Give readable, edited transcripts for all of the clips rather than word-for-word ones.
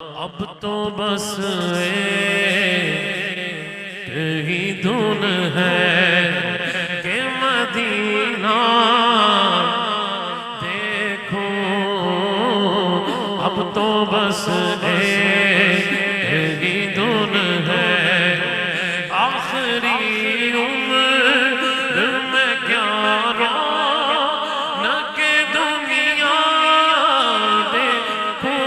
اب تو بس ایک ہی دھن ہے کہ مدینہ دیکھو، اب تو بس ایک ہی دھن ہے، آخری عمر میں کیا رونق دنیا دیکھو،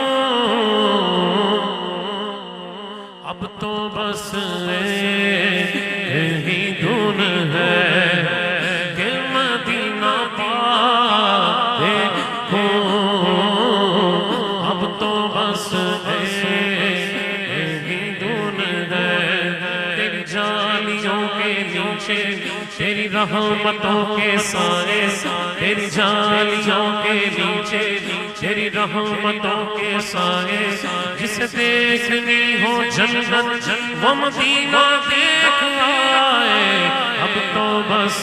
اب تو بس ایک ہی دھن ہے کہ مدینہ پاک دیکھو، اب تو بس ایک ہی دھن ہے، تیری جالیوں کے نیچے تیری رحمتوں کے سائے، تیری جالیوں کے نیچے تیری رحمتوں کے سائے، جسے دیکھنی ہو جنت وہ مدینہ دیکھ آئے، اب تو بس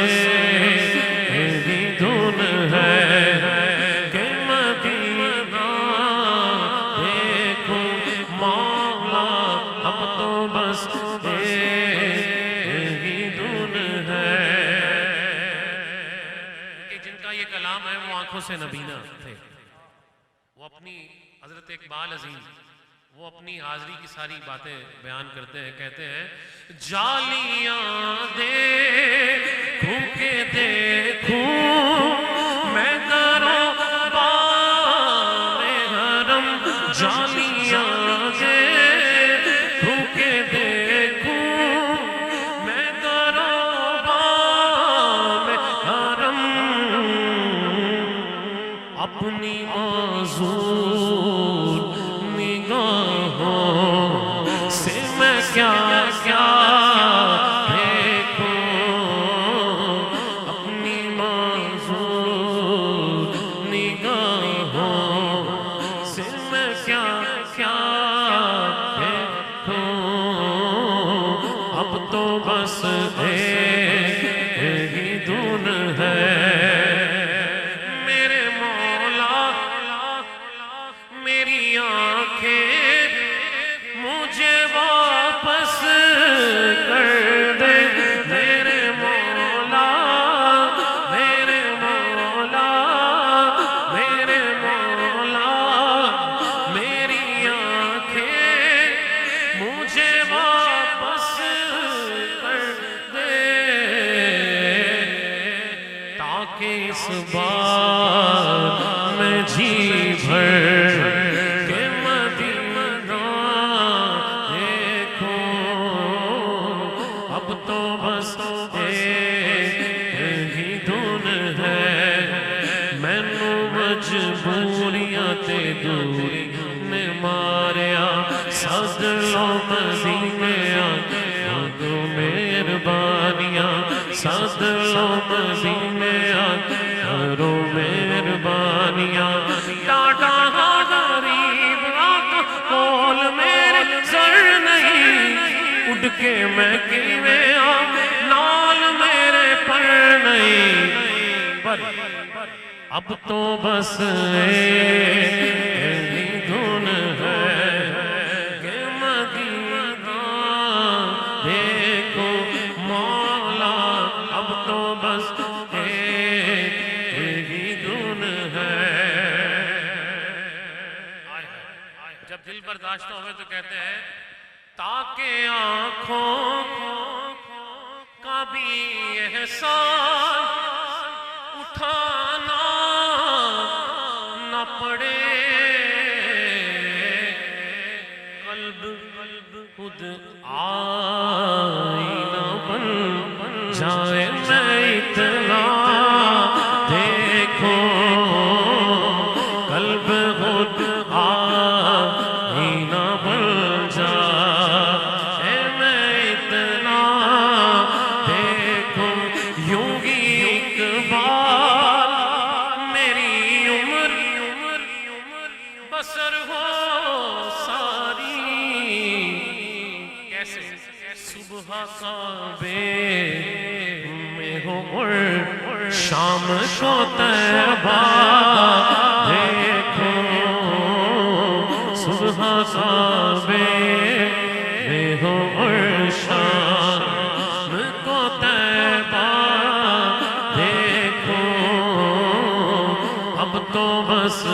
ایک ہی دھن ہے کہ مدینہ دیکھو مولا، اب تو بس ایک ہی دھن ہے۔ کہ جن کا یہ کلام ہے وہ آنکھوں سے نبینا تھے، وہ اپنی حضرت اقبال عظیم وہ اپنی حاضری کی ساری باتیں بیان کرتے ہیں، کہتے ہیں جالیاں دیکھوں کہ دیکھوں میں دروں بار حرم، جالیاں دیکھوں کہ دیکھوں میں دروں بار حرم، اپنی معذور نگاہوں سے میں کیا کیا دیکھوں، اپنی معذور نگاہوں سے میں کیا کیا دیکھوں، اب تو بس ایک ہی دھن ہے، میرے مولا میری آنکھیں مجھے واپس کر دے، میرے مولا میرے مولا میرے مولا، میری آنکھیں مجھے واپس کر دے، تاکہ اس بار میں جی بھر کہ مدینہ دیکھو، اب تو بس ایک ہی دھن ہے، مینوں مجبوریاں تے دوری نے ماریا، سد لو مدینے آ دو مہربانیاں، سد لو مدینے آ کرو مہربانیاں، ڈاڈا غریب رات کول میرے سر نہیں، اڑ کے میں کیویں آ نال میرے پر نہیں، پر اب تو بس ایک ہی دھن ہے کہ مدینہ دیکھو مولا، اب تو بس ایک ہی دھن ہے۔ جب دل برداشت ہوئے تو کہتے ہیں تاکہ آنکھوں کا بھی احسان اٹھانا نہ پڑے، قلب خود آئینہ بن جائے، میں اتنا دیکھو قلب خود آئینہ بن جائے، میں اتنا دیکھوں، یوں ہی ایک بار میری عمر بسر ہو ساری، کیسے صبح کعبے میں ہو شام کو طیبہ دیکھو، صبح کعبے میں ہو اور شام کو طیبہ دیکھو اب تو بس